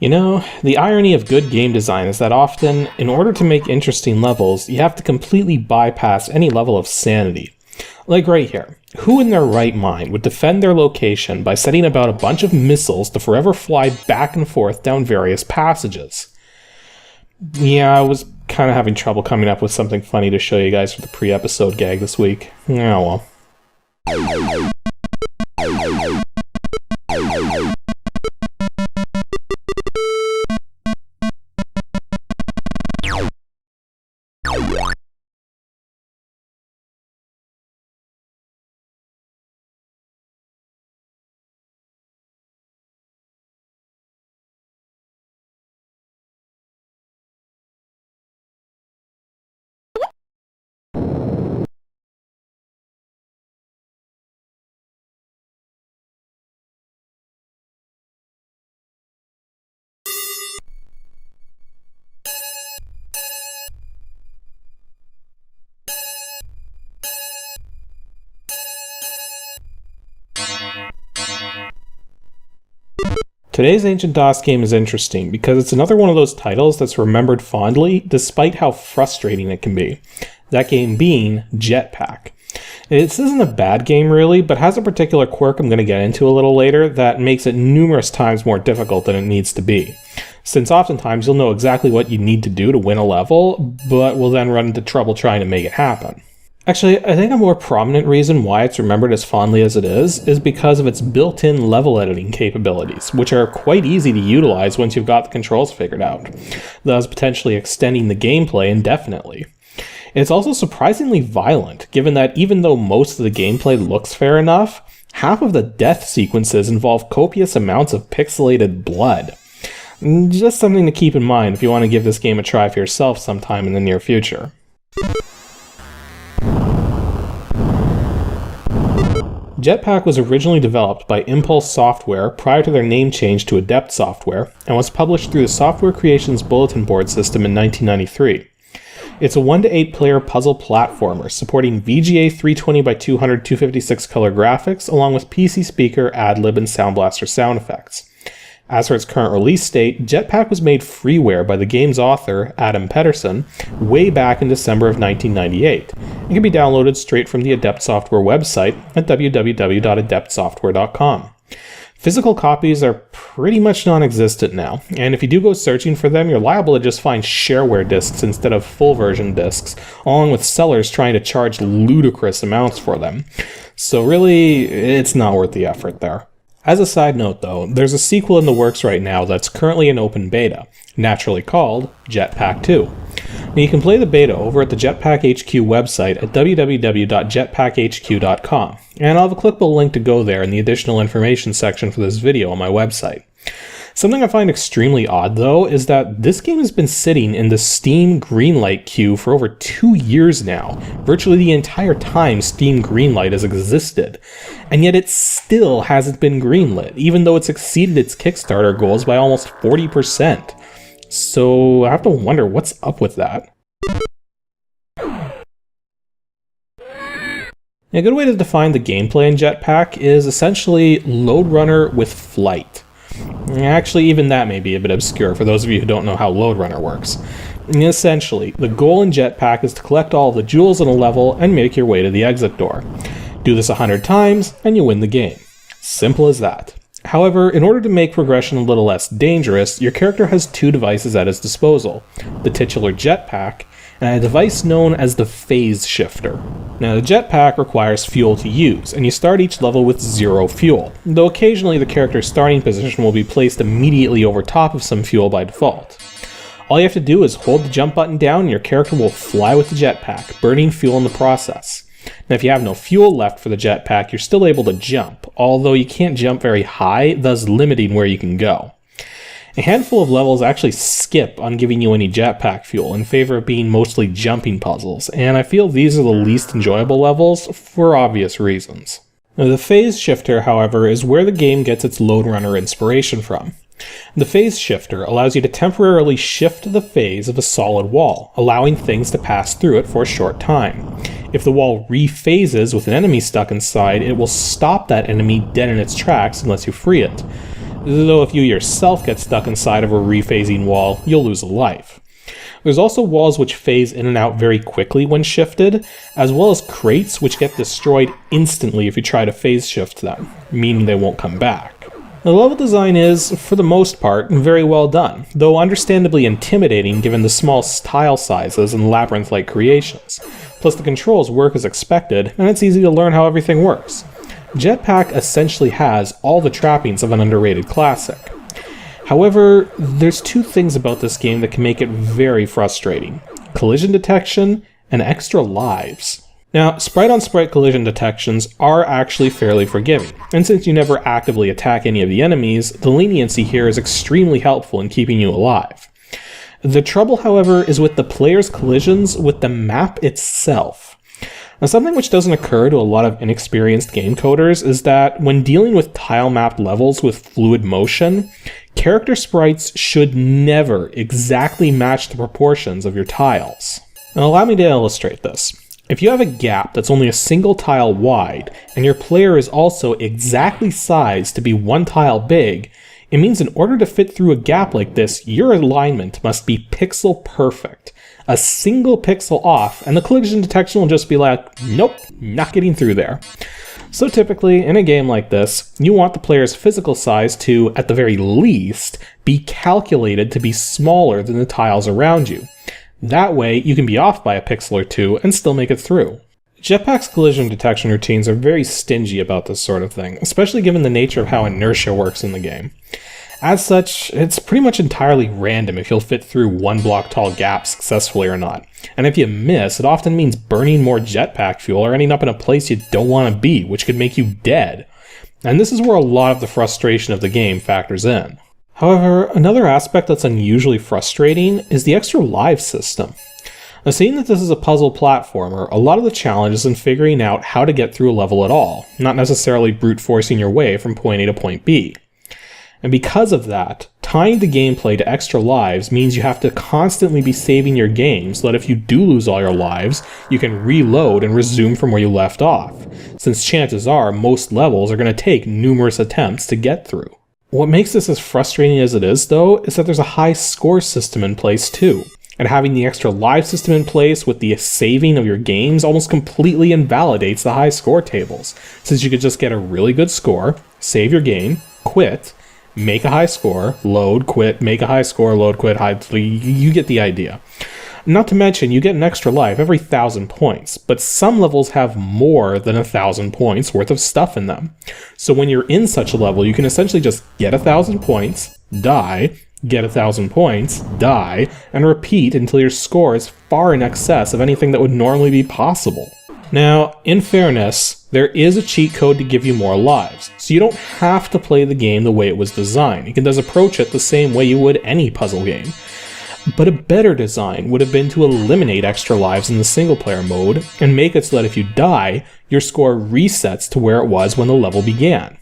You know, the irony of good game design is that often, in order to make interesting levels, you have to completely bypass any level of sanity. Like right here, who in their right mind would defend their location by setting about a bunch of missiles to forever fly back and forth down various passages? Yeah, I was kind of having trouble coming up with something funny to show you guys for the pre-episode gag this week. Oh well. Today's Ancient DOS game is interesting because it's another one of those titles that's remembered fondly despite how frustrating it can be. That game being Jetpack. This isn't a bad game really, but has a particular quirk I'm going to get into a little later that makes it numerous times more difficult than it needs to be. Since oftentimes you'll know exactly what you need to do to win a level, but will then run into trouble trying to make it happen. Actually, I think a more prominent reason why it's remembered as fondly as it is because of its built-in level editing capabilities, which are quite easy to utilize once you've got the controls figured out, thus potentially extending the gameplay indefinitely. It's also surprisingly violent, given that even though most of the gameplay looks fair enough, half of the death sequences involve copious amounts of pixelated blood. Just something to keep in mind if you want to give this game a try for yourself sometime in the near future. Jetpack was originally developed by Impulse Software prior to their name change to Adept Software, and was published through the Software Creations Bulletin Board system in 1993. It's a 1 to 8 player puzzle platformer supporting VGA 320x200 256 color graphics along with PC speaker, AdLib, and Sound Blaster sound effects. As for its current release date, Jetpack was made freeware by the game's author, Adam Petterson, way back in December of 1998, and can be downloaded straight from the Adept Software website at www.adeptsoftware.com. Physical copies are pretty much non-existent now, and if you do go searching for them, you're liable to just find shareware discs instead of full version discs, along with sellers trying to charge ludicrous amounts for them. So really, it's not worth the effort there. As a side note though, there's a sequel in the works right now that's currently in open beta, naturally called Jetpack 2. Now you can play the beta over at the Jetpack HQ website at www.jetpackhq.com, and I'll have a clickable link to go there in the additional information section for this video on my website. Something I find extremely odd though is that this game has been sitting in the Steam Greenlight queue for over 2 years now, virtually the entire time Steam Greenlight has existed, and yet it still hasn't been greenlit, even though it's exceeded its Kickstarter goals by almost 40%. So I have to wonder what's up with that. A good way to define the gameplay in Jetpack is essentially Load Runner with flight. Actually, even that may be a bit obscure for those of you who don't know how Load Runner works. Essentially, the goal in Jetpack is to collect all of the jewels in a level and make your way to the exit door. Do this 100 times and you win the game. Simple as that. However, in order to make progression a little less dangerous, your character has 2 devices at his disposal, the titular Jetpack and a device known as the phase shifter. Now the Jetpack requires fuel to use, and you start each level with 0 fuel, though occasionally the character's starting position will be placed immediately over top of some fuel by default. All you have to do is hold the jump button down and your character will fly with the Jetpack, burning fuel in the process. Now if you have no fuel left for the Jetpack, you're still able to jump, although you can't jump very high, thus limiting where you can go. A handful of levels actually skip on giving you any Jetpack fuel in favor of being mostly jumping puzzles, and I feel these are the least enjoyable levels for obvious reasons. Now, the phase shifter, however, is where the game gets its Load Runner inspiration from. The phase shifter allows you to temporarily shift the phase of a solid wall, allowing things to pass through it for a short time. If the wall rephases with an enemy stuck inside, it will stop that enemy dead in its tracks unless you free it. though if you yourself get stuck inside of a rephasing wall, you'll lose a life. There's also walls which phase in and out very quickly when shifted, as well as crates which get destroyed instantly if you try to phase shift them, meaning they won't come back. The level design is, for the most part, very well done, though understandably intimidating given the small tile sizes and labyrinth-like creations. Plus the controls work as expected, and it's easy to learn how everything works. Jetpack essentially has all the trappings of an underrated classic. However, there's two things about this game that can make it very frustrating: collision detection and extra lives. Now, sprite-on-sprite collision detections are actually fairly forgiving, and since you never actively attack any of the enemies, the leniency here is extremely helpful in keeping you alive. The trouble, however, is with the player's collisions with the map itself. Now, something which doesn't occur to a lot of inexperienced game coders is that when dealing with tile-mapped levels with fluid motion, character sprites should never exactly match the proportions of your tiles. Now, allow me to illustrate this. If you have a gap that's only a single tile wide, and your player is also exactly sized to be one tile big, it means in order to fit through a gap like this, your alignment must be pixel perfect. A single pixel off, and the collision detection will just be like, nope, not getting through there. So typically, in a game like this, you want the player's physical size to, at the very least, be calculated to be smaller than the tiles around you. That way, you can be off by a pixel or two and still make it through. Jetpack's collision detection routines are very stingy about this sort of thing, especially given the nature of how inertia works in the game. As such, it's pretty much entirely random if you'll fit through one block tall gap successfully or not. And if you miss, it often means burning more jetpack fuel or ending up in a place you don't want to be, which could make you dead. And this is where a lot of the frustration of the game factors in. However, another aspect that's unusually frustrating is the extra live system. Now, seeing that this is a puzzle platformer, a lot of the challenge is in figuring out how to get through a level at all, not necessarily brute forcing your way from point A to point B. And because of that, tying the gameplay to extra lives means you have to constantly be saving your game so that if you do lose all your lives, you can reload and resume from where you left off, since chances are most levels are going to take numerous attempts to get through. What makes this as frustrating as it is, though, is that there's a high score system in place too, and having the extra live system in place with the saving of your games almost completely invalidates the high score tables, since you could just get a really good score, save your game, quit, make a high score, load, quit, make a high score, load, quit, you get the idea. Not to mention, you get an extra life every 1,000 points, but some levels have more than 1,000 points worth of stuff in them. So when you're in such a level, you can essentially just get 1,000 points, die, get 1,000 points, die, and repeat until your score is far in excess of anything that would normally be possible. Now, in fairness, there is a cheat code to give you more lives, so you don't have to play the game the way it was designed. You can just approach it the same way you would any puzzle game. But a better design would have been to eliminate extra lives in the single player mode and make it so that if you die, your score resets to where it was when the level began.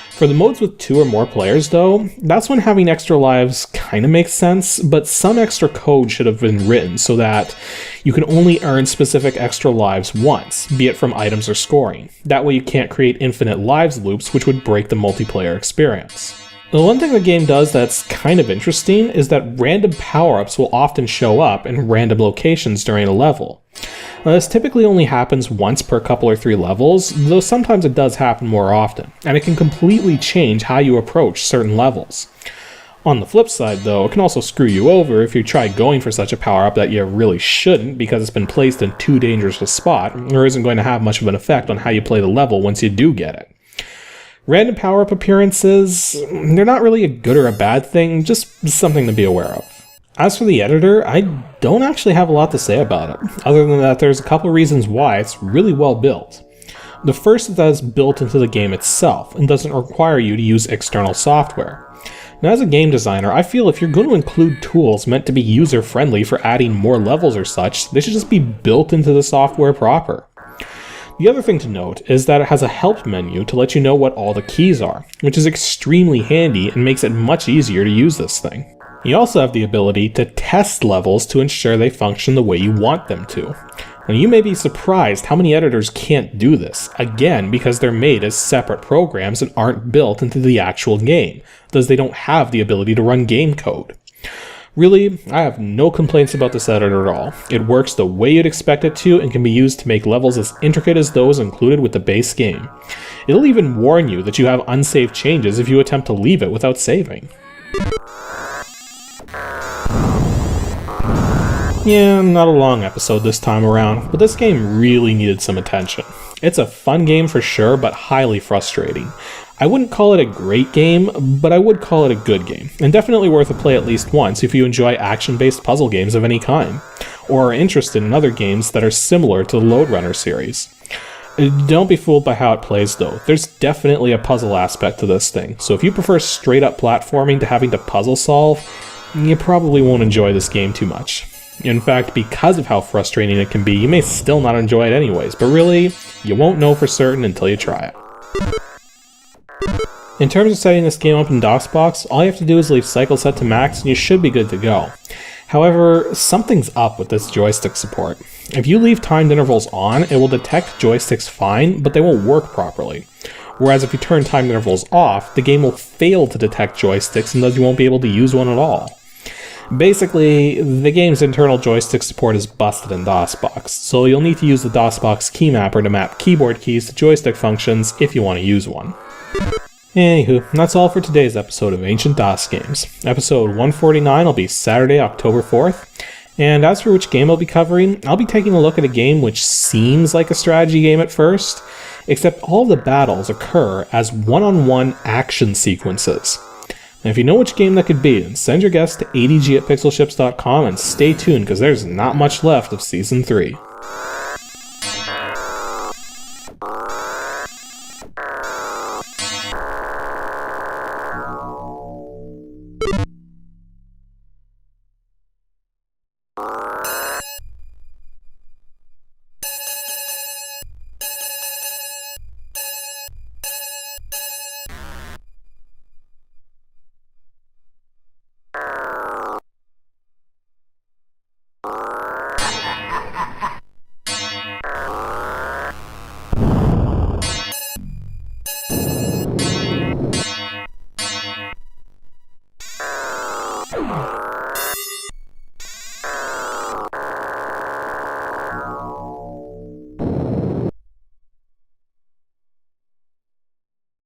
For the modes with 2 or more players though, that's when having extra lives kind of makes sense, but some extra code should have been written so that you can only earn specific extra lives once, be it from items or scoring. That way you can't create infinite lives loops, which would break the multiplayer experience. The one thing the game does that's kind of interesting is that random power-ups will often show up in random locations during a level. Now, this typically only happens once per couple or 3 levels, though sometimes it does happen more often, and it can completely change how you approach certain levels. On the flip side though, it can also screw you over if you try going for such a power-up that you really shouldn't because it's been placed in too dangerous a spot, or isn't going to have much of an effect on how you play the level once you do get it. Random power-up appearances, they're not really a good or a bad thing, just something to be aware of. As for the editor, I don't actually have a lot to say about it, other than that there's a couple reasons why it's really well built. The first is that it's built into the game itself, and doesn't require you to use external software. Now as a game designer, I feel if you're going to include tools meant to be user-friendly for adding more levels or such, they should just be built into the software proper. The other thing to note is that it has a help menu to let you know what all the keys are, which is extremely handy and makes it much easier to use this thing. You also have the ability to test levels to ensure they function the way you want them to. Now, you may be surprised how many editors can't do this, again because they're made as separate programs and aren't built into the actual game, thus they don't have the ability to run game code. Really, I have no complaints about this editor at all. It works the way you'd expect it to and can be used to make levels as intricate as those included with the base game. It'll even warn you that you have unsaved changes if you attempt to leave it without saving. Yeah, not a long episode this time around, but this game really needed some attention. It's a fun game for sure, but highly frustrating. I wouldn't call it a great game, but I would call it a good game, and definitely worth a play at least once if you enjoy action-based puzzle games of any kind, or are interested in other games that are similar to the Lode Runner series. Don't be fooled by how it plays though, there's definitely a puzzle aspect to this thing, so if you prefer straight-up platforming to having to puzzle solve, you probably won't enjoy this game too much. In fact, because of how frustrating it can be, you may still not enjoy it anyways, but really, you won't know for certain until you try it. In terms of setting this game up in DOSBox, all you have to do is leave cycle set to max and you should be good to go. However, something's up with this joystick support. If you leave timed intervals on, it will detect joysticks fine, but they won't work properly. Whereas if you turn timed intervals off, the game will fail to detect joysticks and thus you won't be able to use one at all. Basically, the game's internal joystick support is busted in DOSBox, so you'll need to use the DOSBox key mapper to map keyboard keys to joystick functions if you want to use one. Anywho, that's all for today's episode of Ancient DOS Games. Episode 149 will be Saturday, October 4th, and as for which game I'll be covering, I'll be taking a look at a game which seems like a strategy game at first, except all the battles occur as one-on-one action sequences. And if you know which game that could be, then send your guess to adg@pixelships.com and stay tuned because there's not much left of Season 3.